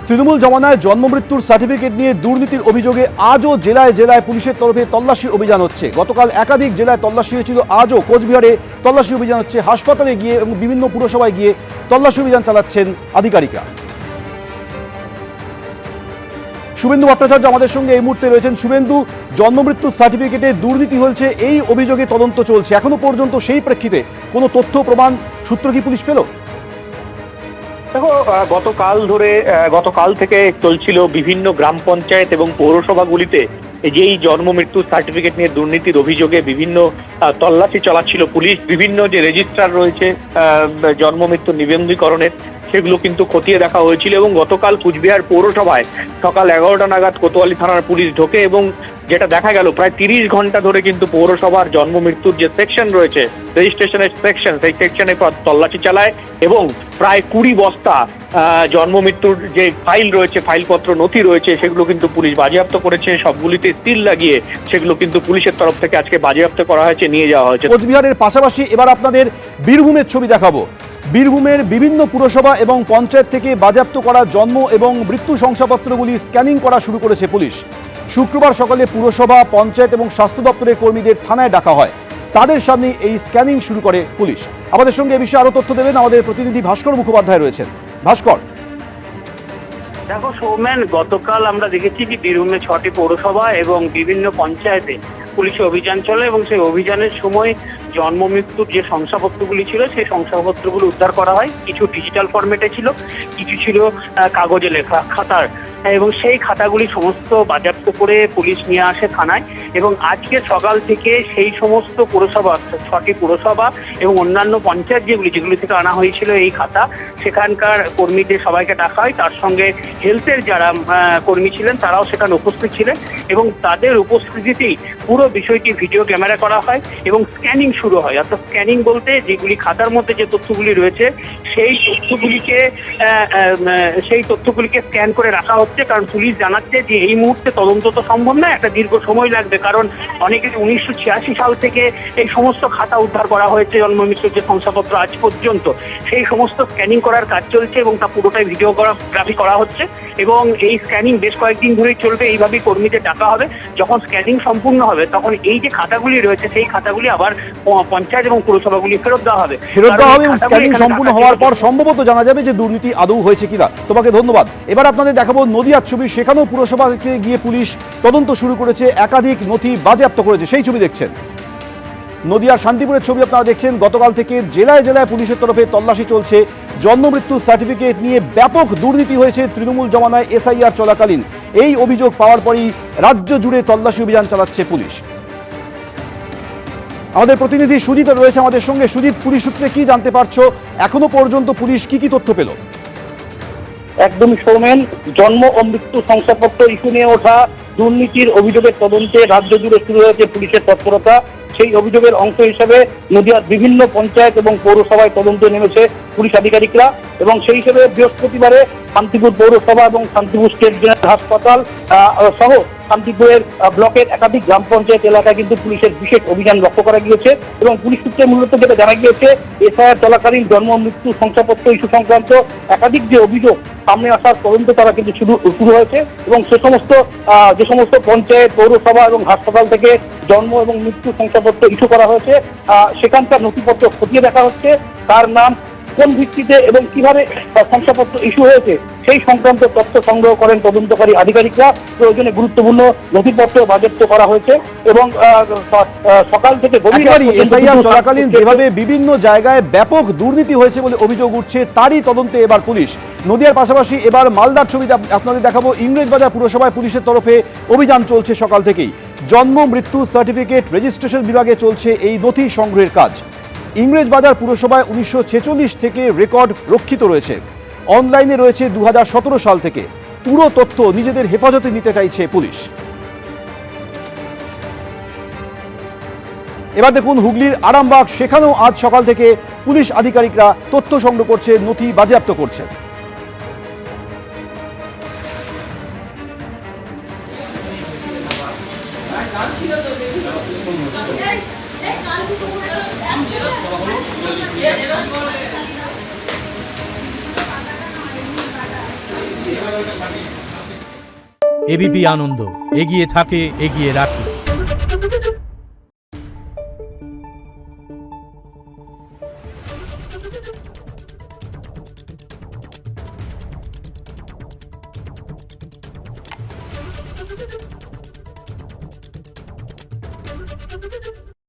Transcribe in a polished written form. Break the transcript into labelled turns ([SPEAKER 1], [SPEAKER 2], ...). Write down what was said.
[SPEAKER 1] তৃণমূল জমানায় জন্মমৃত্যুর সার্টিফিকেট নিয়ে দুর্নীতির অভিযোগে আজও জেলায় জেলায় পুলিশের তরফে তল্লাশি অভিযান হচ্ছে। গতকাল একাধিক জেলায় তল্লাশি হয়েছিল, আজও কোচবিহারে তল্লাশি অভিযান হচ্ছে। হাসপাতালে গিয়ে এবং বিভিন্ন পুরসভায় গিয়ে তল্লাশি অভিযান চালাচ্ছেন আধিকারিকরা। শুভেন্দু ভট্টাচার্য আমাদের সঙ্গে এই মুহূর্তে রয়েছেন। শুভেন্দু, জন্মমৃত্যুর সার্টিফিকেটে দুর্নীতি হয়েছে, এই অভিযোগে তদন্ত চলছে। এখনো পর্যন্ত সেই প্রেক্ষিতে কোনো তথ্য প্রমাণ সূত্র কি পুলিশ পেল?
[SPEAKER 2] দেখো, গতকাল থেকে চলছিল বিভিন্ন গ্রাম পঞ্চায়েত এবং পৌরসভাগুলিতে যেই জন্ম মৃত্যুর সার্টিফিকেট নিয়ে দুর্নীতির অভিযোগে বিভিন্ন তল্লাশি চালাচ্ছিল পুলিশ। বিভিন্ন যে রেজিস্ট্রার রয়েছে জন্ম মৃত্যুর নিবন্ধীকরণের, সেগুলো কিন্তু খতিয়ে দেখা হয়েছিল। এবং গতকাল কুচবিহার পৌরসভায় সকাল 11টা নাগাদ কোতোয়ালি থানার পুলিশ ঢোকে এবং যেটা দেখা গেল প্রায় 30 ঘন্টা ধরে কিন্তু পৌরসভার জন্ম মৃত্যুর যে সেকশন রয়েছে, রেজিস্ট্রেশনের সেকশন, সেই সেকশনে তল্লাশি চালায় এবং প্রায় 20 বস্তা জন্ম মৃত্যুর যে ফাইল রয়েছে, ফাইলপত্র নথি রয়েছে, সেগুলো কিন্তু পুলিশ বাজেয়াপ্ত করেছে। সবগুলিতে সিল লাগিয়ে সেগুলো কিন্তু পুলিশের তরফ থেকে আজকে বাজেয়াপ্ত করা হয়েছে, নিয়ে যাওয়া হয়েছে।
[SPEAKER 1] কোচবিহারের পাশাপাশি এবার আপনাদের বীরভূমের ছবি দেখাবো। বীরভূমের বিভিন্ন পুরসভা এবং পঞ্চায়েত থেকে বাজেয়াপ্ত করা জন্ম এবং মৃত্যু শংসাপত্রগুলি স্ক্যানিং করা শুরু করেছে পুলিশ। শুক্রবার সকালে পুরসভা, পঞ্চায়েত এবং স্বাস্থ্য দপ্তরের কর্মীদের থানায় ডাকা হয়। তাদের সামনে এই স্ক্যানিং শুরু করে পুলিশ। আমাদের সঙ্গে এ বিষয়ে আরো তথ্য দেবেন আমাদের প্রতিনিধি ভাস্কর মুখোপাধ্যায় রয়েছেন। ভাস্কর,
[SPEAKER 3] দেখো সৌমেন, গতকাল আমরা দেখেছি যে বীরভূমে 6টি পৌরসভা এবং বিভিন্ন পঞ্চায়েতে পুলিশের অভিযান চলে এবং সেই অভিযানের সময় জন্ম মৃত্যুর যে শংসাপত্রগুলি ছিল সেই শংসাপত্রগুলো উদ্ধার করা হয়। কিছু ডিজিটাল ফরম্যাটে ছিল, কিছু ছিল কাগজে লেখা খাতার, এবং সেই খাতাগুলি সমস্ত বাজেয়াপ্ত করে পুলিশ নিয়ে আসে থানায়। এবং আজকে সকাল থেকে সেই সমস্ত পুরসভা, 6টি পুরসভা এবং অন্যান্য পঞ্চায়েত যেগুলি থেকে আনা হয়েছিল এই খাতা, সেখানকার কর্মীদের সবাইকে ডাকা হয়। তার সঙ্গে হেলথের যারা কর্মী ছিলেন তারাও সেখানে উপস্থিত ছিলেন এবং তাদের উপস্থিতিতেই পুরো বিষয়টি ভিডিও ক্যামেরা করা হয় এবং স্ক্যানিং শুরু হয়। অর্থাৎ স্ক্যানিং বলতে যেগুলি খাতার মধ্যে যে তথ্যগুলি রয়েছে সেই তথ্যগুলিকে স্ক্যান করে রাখা হচ্ছে। কারণ পুলিশ জানাচ্ছে যে এই মুহূর্তে তদন্ত তো সম্ভব না, একটা দীর্ঘ সময় লাগবে। কারণ অনেকে 1986 সাল থেকে এই সমস্ত খাতা উদ্ধার করা হয়েছে, জন্ম মৃত্যুর যে শংসাপত্র আজ পর্যন্ত, সেই সমস্ত স্ক্যানিং করার কাজ চলছে এবং তা পুরোটাই ভিডিওগ্রাফি করা হচ্ছে। এবং এই স্ক্যানিং বেশ কয়েকদিন ধরেই চলবে, এইভাবেই কর্মীদের ডাকা হবে। যখন স্ক্যানিং সম্পূর্ণ হবে তখন এই যে খাতাগুলি রয়েছে সেই খাতাগুলি আবার পঞ্চায়েত এবং পুরসভাগুলি ফেরত দেওয়া হবে।
[SPEAKER 1] এবং স্ক্যানিং সম্পূর্ণ হওয়ার পর সম্ভবত জানা যাবে যে দুর্নীতি আদৌ হয়েছে কিনা। তোমাকে ধন্যবাদ। এবার আপনাদের দেখাবো নদিয়ার ছবি। সেখানেও পুরসভাকে গিয়ে পুলিশ তদন্ত শুরু করেছে, একাধিক নথি বাজেয়াপ্ত করেছে, সেই ছবি দেখছেন। নদিয়ার শান্তিপুরের ছবি আপনারা দেখছেন। গতকাল থেকে জেলায় জেলায় পুলিশের তরফে তল্লাশি চলছে। জন্ম মৃত্যুর সার্টিফিকেট নিয়ে ব্যাপক দুর্নীতি হয়েছে তৃণমূল জমানায় এসআইআর চলাকালীন। এই অভিযোগ পাওয়ার পরই রাজ্য জুড়ে তল্লাশি অভিযান চালাচ্ছে পুলিশ। আমাদের প্রতিনিধি সুজিত রয়েছে আমাদের সঙ্গে। সুজিত, পুলিশ সূত্রে কি জানতে পারছো? এখনো পর্যন্ত পুলিশ কি তথ্য পেল?
[SPEAKER 4] একদমই সৌমেন, জন্ম ও মৃত্যু শংসাপত্র ইস্যু নিয়ে ওঠা দুর্নীতির অভিযোগের তদন্তে রাজ্য জুড়ে শুরু হয়েছে পুলিশের তৎপরতা। সেই অভিযোগের অংশ হিসেবে নদিয়ার বিভিন্ন পঞ্চায়েত এবং পৌরসভায় তদন্তে নেমেছে পুলিশ আধিকারিকরা। এবং সেই হিসেবে বৃহস্পতিবারে শান্তিপুর পৌরসভা এবং শান্তিপুর স্টেট জেনারেল হাসপাতাল সহ শান্তিপুরের ব্লকের একাধিক গ্রাম পঞ্চায়েত এলাকায় কিন্তু পুলিশের বিশেষ অভিযান লক্ষ্য করা গিয়েছে। এবং পুলিশ সূত্রে মূলত যেটা জানা গিয়েছে, এসআইআর চলাকালীন জন্ম মৃত্যু শংসাপত্র ইস্যু সংক্রান্ত একাধিক যে অভিযোগ সামনে আসার তদন্ত তারা কিন্তু শুরু হয়েছে। এবং যে সমস্ত পঞ্চায়েত, পৌরসভা এবং হাসপাতাল থেকে জন্ম এবং মৃত্যু শংসাপত্র ইস্যু করা হয়েছে, সেখানকার নথিপত্র খতিয়ে দেখা হচ্ছে। তার নাম, কোন ভিত্তিতে এবং কিভাবে শংসাপত্র ইস্যু হয়েছে সেই সংক্রান্ত তথ্য সংগ্রহ করেন তদন্তকারী আধিকারিকরা। প্রয়োজনে গুরুত্বপূর্ণ নথিপত্র বাজেয়াপ্ত করা হয়েছে। এবং সকাল থেকে
[SPEAKER 1] এসআইআর চলাকালীন যেভাবে বিভিন্ন জায়গায় ব্যাপক দুর্নীতি হয়েছে বলে অভিযোগ উঠছে, তারই তদন্তে এবার পুলিশ। নদিয়ার পাশাপাশি এবার মালদার ছবিতে আপনাদের দেখাবো। ইংরেজবাজার পুরসভায় পুলিশের তরফে অভিযান চলছে সকাল থেকেই। জন্ম মৃত্যু সার্টিফিকেট রেজিস্ট্রেশন বিভাগে চলছে এই নথি সংগ্রহের কাজ। ইংরেজবাজার পুরসভায় 1946 থেকে রেকর্ড রক্ষিত রয়েছে, অনলাইনে রয়েছে 2017 সাল থেকে। পুরো তথ্য নিজেদের হেফাজতে নিতে চাইছে পুলিশ। এবার দেখুন হুগলির আরামবাগ, সেখানেও আজ সকাল থেকে পুলিশ আধিকারিকরা তথ্য সংগ্রহ করছে, নথি বাজেয়াপ্ত করছে।
[SPEAKER 5] এবিপি আনন্দ এগিয়ে থাকে, এগিয়ে রাখে।